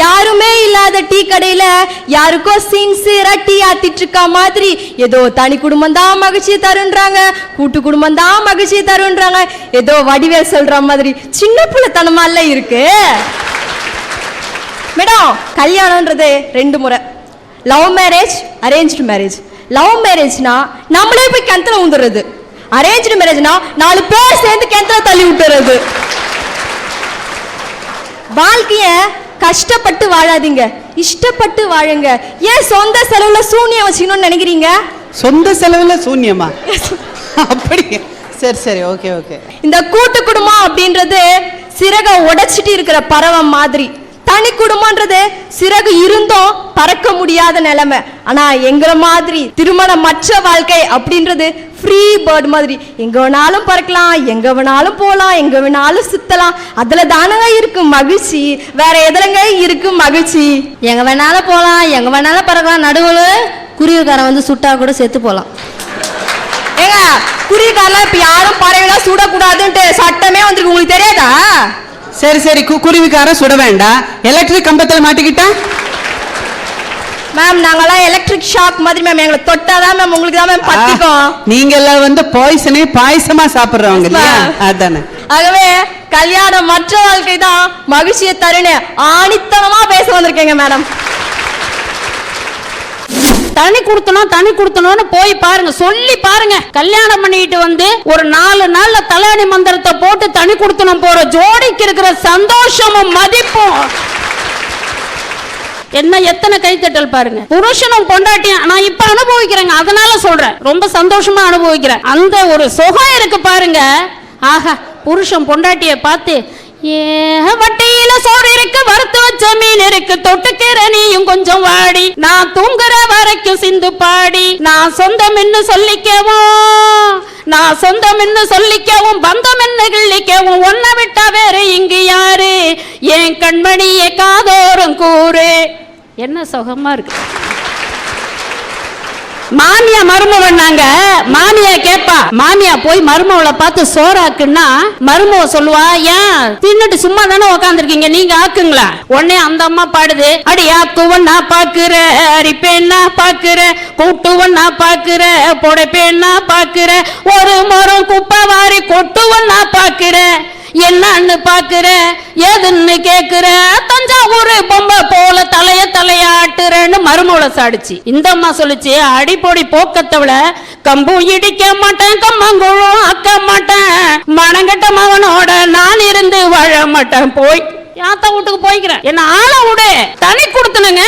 யாருமே இல்லாத டீ கடையில யாருக்கோ சின்சியரா டீ ஆத்திட்டு இருக்கா மாதிரி ஏதோ தனி குடும்பம் தான் மகிழ்ச்சி தருன்றாங்க, கூட்டு குடும்பம் தான் மகிழ்ச்சி தருன்றாங்க, ஏதோ வடிவேல் சொல்ற மாதிரி சின்ன பிள்ளைத்தனமால இருக்கு. மேடம், கல்யாணம்ன்றது 2 முறை. Love marriage, arranged marriage. Love மேரேஜ்னா நம்மளே போய் கிணத்துல ஊந்துறது, அரேஞ்ச்டு மேரேஜ்னா 4 பேர் சேர்ந்து கிணத்துல தள்ளி விட்டுறது. வாழ்க்கைய கஷ்டப்பட்டு வாழாதீங்க, இஷ்டப்பட்டு வாழுங்க. ஏன் சொந்த செலவுல சூன்யம் வச்சுக்கணும்னு நினைக்கிறீங்க? சொந்த செலவுல சூன்யமா? அப்படி சரி சரி, ஓகே ஓகே. இந்த கூட்டு குடும்பம் அப்படின்றது சிறகை உடைச்சிட்டு இருக்கிற பறவை மாதிரி. தனி குடும்பம்ன்றது சிறகு இருந்தும் பறக்க முடியாத நிலைமை. ஆனா எங்களை மாதிரி திருமணமற்ற வாழ்க்கை அப்படின்றது ஃப்ரீ பேர்ட் மாதிரி. எங்க வேணாலும் பறக்கலாம், எங்க வேணாலும் போகலாம், எங்க வேணாலும் சுத்தலாம். அதுல தானங்க இருக்கு மகிழ்ச்சி, வேற எதுலங்க இருக்கு மகிழ்ச்சி? எங்க வேணாலும் போகலாம், எங்க வேணாலும் பறக்கலாம், நடுவில் குருவிக்காரன் வந்து சுட்டா கூட செத்து போகலாம். ஏங்க, குருவிக்காரெல்லாம் இப்ப யாரும் பறவைலாம் சுடக்கூடாதுன்ட்டு சட்டமே வந்துருக்கு, உங்களுக்கு தெரியாதா? சரி சரி, குருவிக்காரன் சுட வேண்டாம், எலக்ட்ரிக் கம்பத்தில் மாட்டிக்கிட்டா? மேம், நாங்கெல்லாம் எலக்ட்ரிக் ஷாக் மாதிரி மேம், எங்களை தொட்டாதான் மேம் உங்களுக்கு தான் மேம் பத்திக்கும். நீங்க எல்லாம் வந்து பாய்சனே பாயசமா சாப்பிடுறவங்க இல்லையா? அதானே. ஆகவே கல்யாணம் மற்ற வாழ்க்கை தான் மகிழ்ச்சியை தருன்னு ஆணித்தனமா பேச வந்திருக்கேங்க மேடம். தனி கொடுத்தணும்னு போய் பாருங்க, சொல்லி பாருங்க. கல்யாணம் பண்ணிட்டு வந்து ஒரு 4 நாள்ல தலையணி மந்திரத்தை போட்டு தனி கொடுத்தணும் போற ஜோடிக்கு இருக்கிற சந்தோஷமும் மதிப்பும் என்ன, எத்தனை கைத்தட்டல் பாருங்க. புருஷனும் பொண்டாட்டியும் நான் இப்ப அனுபவிக்கிறேங்க, அதனால சொல்றேன், ரொம்ப சந்தோஷமா அனுபவிக்கிறேன். அந்த ஒரு சுகம் இருக்கு பாருங்க. ஆஹா, புருஷன் பொண்டாட்டிய பார்த்து வட்டியில சோறு இருக்கு, வறுத்து வச்ச மீன் இருக்கு, தொட்டுக்கிற நீயும் கொஞ்சம் வாடி, நான் தூங்குற வரைக்கும் சிந்து பாடி, நான் சொந்தம் என்ன சொல்லிக்கவும், நான் சொந்தம் என்ன சொல்லிக்கவும், பந்தம் என்ன கிள்ளிக்கவும், ஒன்ன விட்டா வேற இங்கு யாரு, என் கண்மணியே காதோறும் கூறு. என்ன சுகமா இருக்கு. மாமியா மருமவன்னாங்க, மாமியா கேப்பா, மாமியா போய் மருமவளை பார்த்து சோறாக்குன்னா மருமவ சொல்லுவா, ஏன் தின்னுட்டு சும்மா தானே உக்காந்துருக்கீங்க, நீங்க ஆக்குங்களா? உடனே அந்த அம்மா பாடுது, அடி ஆக்குவன் நான் பாக்குற, அரிப்பேன் நான் பாக்குற, கூட்டுவன் நான் பாக்குற, பொடைப்பேன் நான் பாக்குற, ஒரு முறம் குப்பை வாரி கொட்டுவன் நான் பாக்குற, என்னன்னு பாக்குற, ஏதுன்னு கேக்குற, தஞ்சாவூர் பொம்பை போல தலையாட்டுறன்னு மருமவளை சாடிச்சு. இந்த அம்மா சொல்லுச்சு, அடிப்பொடி போக்கத்தவள கம்பு இடிக்க மாட்டேன், கம்மங்குழும் அக்க மாட்டேன், மனங்கட்ட மகனோட நான் இருந்து வாழ மாட்டேன், போய் யாத்தா வீட்டுக்கு போய்க்கிறேன், என்ன ஆள விடு. தனி கொடுத்தனுங்க,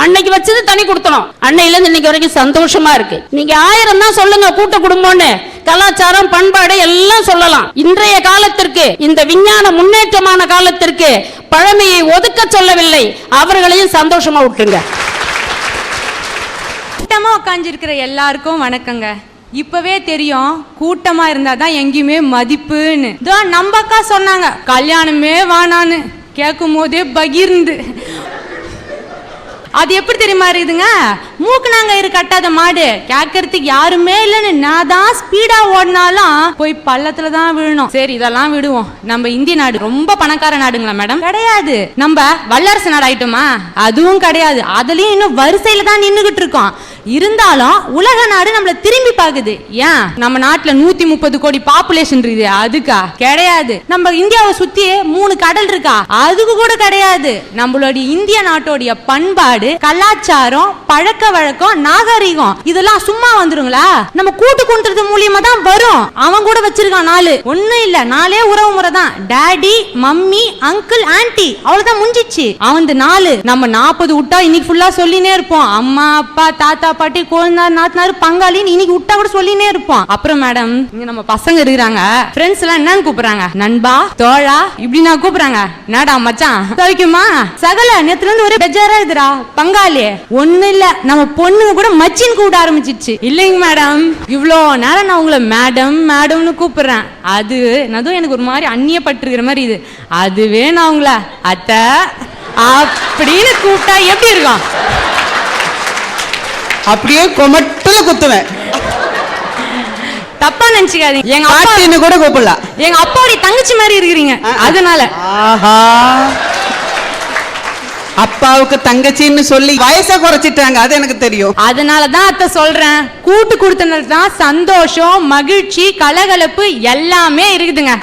அன்னைக்கு வச்சது தனி கொடுத்தனும், அன்னையில இருந்து இன்னைக்கு வரைக்கும் சந்தோஷமா இருக்கு. நீங்க 1000 தான் சொல்லுங்க கூட்டு குடும்பம்னு, கலாச்சாரம் பண்பாடு எல்லாம் சொல்லலாம். இன்றைய காலத்திற்கு, இந்த விஞ்ஞான முன்னேற்றமான காலத்திற்கு பழமையை ஒதுக்க சொல்லவில்லை, அவர்களையும் சந்தோஷமா விட்டுருங்க. கூட்டமா உட்காந்துருக்கிற எல்லாருக்கும் வணக்கங்க. இப்பவே தெரியும் கூட்டமா இருந்தாதான் எங்கேயுமே மதிப்புன்னு. நம்ம அக்கா சொன்னாங்க கல்யாணமே வேணான்னு, கேட்கும் போதே பகிர்ந்து. அது எப்படி தெரியுமா இருக்குதுங்க, மூக்கு நாங்க கட்டாத மாடு, கேட்கறதுக்கு யாருமே இல்லைன்னு நான் தான் ஸ்பீடா ஓடினாலும் போய் பள்ளத்துல தான் விழணும். சரி, இதெல்லாம் விடுவோம். நம்ம இந்திய நாடு ரொம்ப பணக்கார நாடுங்களா மேடம்? கிடையாது. நம்ம வல்லரசு நாடு ஆயிட்டோமா? அதுவும் கிடையாது. அதுலயும் இன்னும் வரிசையில தான் நின்னுகிட்டு இருக்கோம். இருந்தாலும் உலக நாடு நம்மள திரும்பி பாக்குது. ஏன்? நம்ம நாட்டுல 130 கோடி பாப்புலேஷன் இருக்குது, அதுக்கா? கிடையாது. நம்ம இந்தியாவை சுத்தி 3 கடல் இருக்கா? அதுக்கு கூட கிடையாது. நம்மளுடைய இந்திய நாட்டோடைய பண்பாடு, கலாச்சாரம், பழக்க வழக்கம், நாகரிகம் இதெல்லாம் சும்மா வந்துருங்களா? நம்ம கூட்டு குடும்பத்து மூலியமா தான் வரும். அவன் கூட வச்சிருக்கான் 4, ஒண்ணும் இல்ல, 4 உறவு முறை தான். டாடி, மம்மி, அங்கிள், ஆன்டி, அவ்வளவுதான் முடிஞ்சிச்சு. அவன் 4. நம்ம 40 விட்டா இன்னைக்கு ஃபுல்லா சொல்லினே இருப்போம். அம்மா, அப்பா, தாத்தா, பாட்டி, கோயந்தார், நாத்தனார், பங்காளின்னு இன்னைக்கு விட்டா கூட சொல்லினே இருப்போம். அப்புறம் மேடம், இங்க நம்ம பசங்க இருக்கிறாங்க, ஃப்ரெண்ட்ஸ் எல்லாம் என்னன்னு கூப்பிடுறாங்க? நண்பா, தோழா, இப்படி நான் கூப்பிடுறாங்க. என்னடா மச்சான் தவிக்குமா? சகல நேத்துல இருந்து ஒரே பெஜாரா இருக்குடா. பங்காளி ஒண்ணு இல்ல, நம்ம பொண்ணுங்க கூட மச்சின்னு கூப்பிட ஆரம்பிச்சிருச்சு. இல்லைங்க மேடம், இவ்வளோ நேரம் நான் உங்களை மேடம் மேடம்னு கூப்பிடுறேன், அது அதுவும் எனக்கு ஒரு மாதிரி அந்நியப்பட்டிருக்கிற மாதிரி இது. அதுவே நான் உங்களை அத்தை அப்படின்னு கூப்பிட்டா எப்படி இருக்கும்? அப்படியே கொமட்டுல குத்துவேன். தப்பா நினைச்சுக்காதீங்க, எங்க பாட்டின்னு கூட கூப்பிடலாம். எங்க அப்பாவுடைய தங்கச்சி மாதிரி இருக்கிறீங்க, அதனால. ஆஹா, அப்பாவுக்கு தங்கச்சின்னு சொல்லி வயசை குறைச்சிட்டாங்க, அது எனக்கு தெரியும். அதனாலதான் அத்தை சொல்றேன், கூட்டு குடுத்தனது தான் சந்தோஷம், மகிழ்ச்சி, கலகலப்பு எல்லாமே இருக்குதுங்க.